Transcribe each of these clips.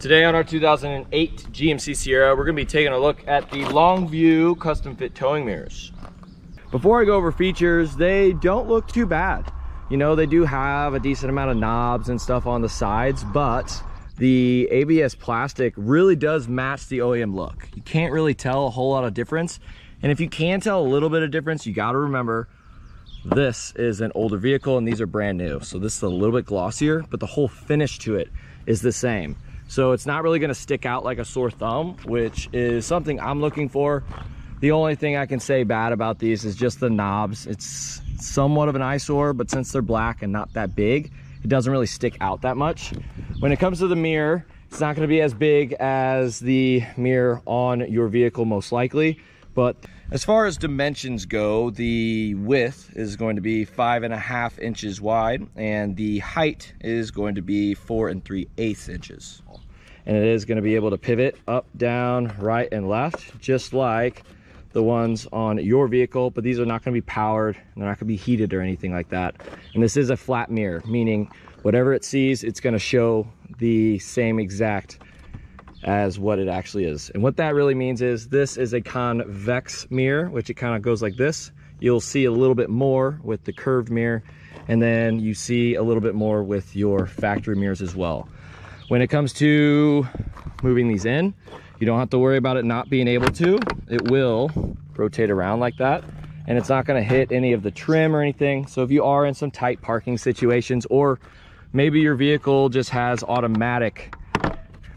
Today on our 2008 GMC Sierra, we're going to be taking a look at the Longview custom fit towing mirrors. Before I go over features, they don't look too bad. You know, they do have a decent amount of knobs and stuff on the sides, but the ABS plastic really does match the OEM look. You can't really tell a whole lot of difference. And if you can tell a little bit of difference, you got to remember this is an older vehicle and these are brand new. So this is a little bit glossier, but the whole finish to it is the same. So it's not really going to stick out like a sore thumb, which is something I'm looking for. The only thing I can say bad about these is just the knobs. It's somewhat of an eyesore, but since they're black and not that big, it doesn't really stick out that much. When it comes to the mirror, it's not going to be as big as the mirror on your vehicle most likely. But as far as dimensions go, the width is going to be 5.5 inches wide, and the height is going to be 4 3/8 inches. And it is going to be able to pivot up, down, right, and left, just like the ones on your vehicle. But these are not going to be powered, they're not going to be heated or anything like that. And this is a flat mirror, meaning whatever it sees, it's going to show the same exact as what it actually is. And what that really means is this is a convex mirror, which it kind of goes like this. You'll see a little bit more with the curved mirror, and then you see a little bit more with your factory mirrors as well. When it comes to moving these in, you don't have to worry about it not being able to. It will rotate around like that, and it's not going to hit any of the trim or anything. So if you are in some tight parking situations, or maybe your vehicle just has automatic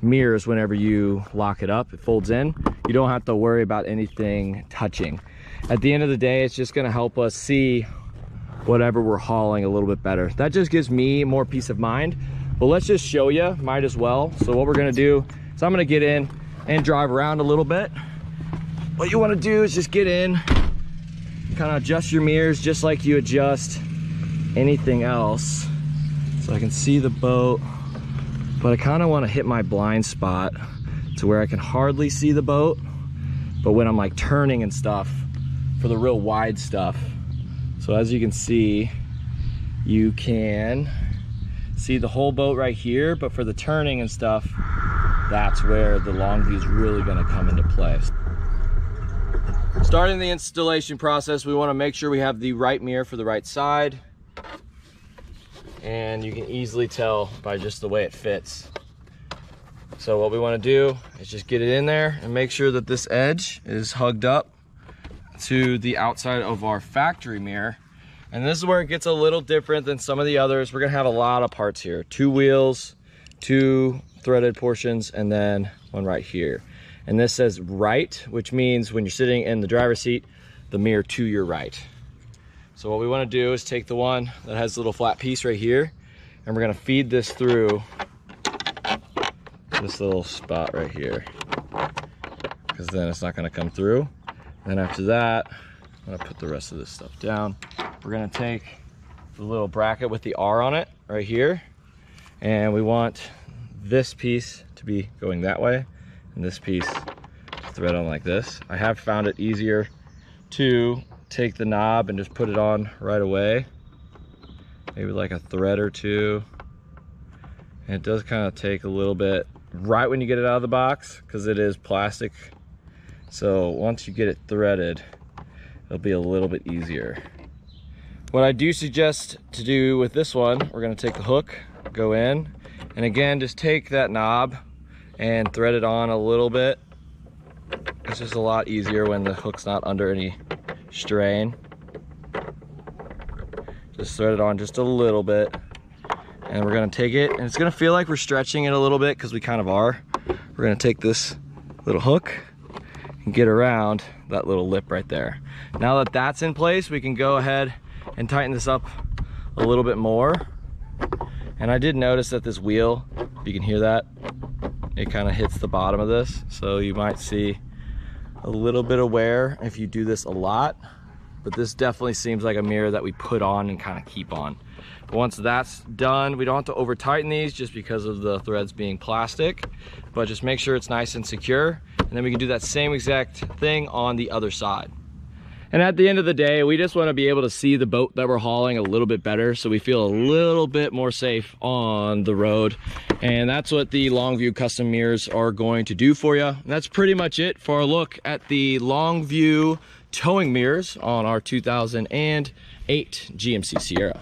mirrors, whenever you lock it up, it folds in, you don't have to worry about anything touching. At the end of the day, it's just going to help us see whatever we're hauling a little bit better. That just gives me more peace of mind. But let's just show you, might as well. So what we're going to do is I'm going to get in and drive around a little bit. What you want to do is just get in, kind of adjust your mirrors just like you adjust anything else, so I can see the boat. But I kind of want to hit my blind spot to where I can hardly see the boat, but when I'm like turning and stuff, for the real wide stuff. So as you can see, you can see the whole boat right here, but for the turning and stuff, that's where the long view is really going to come into play. Starting the installation process, we want to make sure we have the right mirror for the right side. And you can easily tell by just the way it fits. So what we want to do is just get it in there and make sure that this edge is hugged up to the outside of our factory mirror. And this is where it gets a little different than some of the others. We're going to have a lot of parts here. 2 wheels, 2 threaded portions, and then one right here. And this says right, which means when you're sitting in the driver's seat, the mirror to your right. So what we want to do is take the one that has a little flat piece right here, and we're going to feed this through this little spot right here, because then it's not going to come through. Then after that, I'm going to put the rest of this stuff down. We're going to take the little bracket with the R on it right here, and we want this piece to be going that way, and this piece to thread on like this. I have found it easier to take the knob and just put it on right away, maybe like a thread or two. And it does kind of take a little bit right when you get it out of the box, because it is plastic. So once you get it threaded, it'll be a little bit easier. What I do suggest to do with this one, we're going to take the hook, go in, and again just take that knob and thread it on a little bit. It's just a lot easier when the hook's not under any strain. Just thread it on just a little bit, and we're going to take it, and it's going to feel like we're stretching it a little bit, because we kind of are. We're going to take this little hook and get around that little lip right there. Now that that's in place, we can go ahead and tighten this up a little bit more. And I did notice that this wheel, if you can hear that, it kind of hits the bottom of this, so you might see a little bit of wear if you do this a lot. But this definitely seems like a mirror that we put on and kind of keep on. But once that's done, we don't have to over tighten these just because of the threads being plastic, but just make sure it's nice and secure, and then we can do that same exact thing on the other side. And at the end of the day, we just want to be able to see the boat that we're hauling a little bit better, so we feel a little bit more safe on the road. And that's what the Longview custom mirrors are going to do for you. And that's pretty much it for a look at the Longview Towing Mirrors on our 2008 GMC Sierra.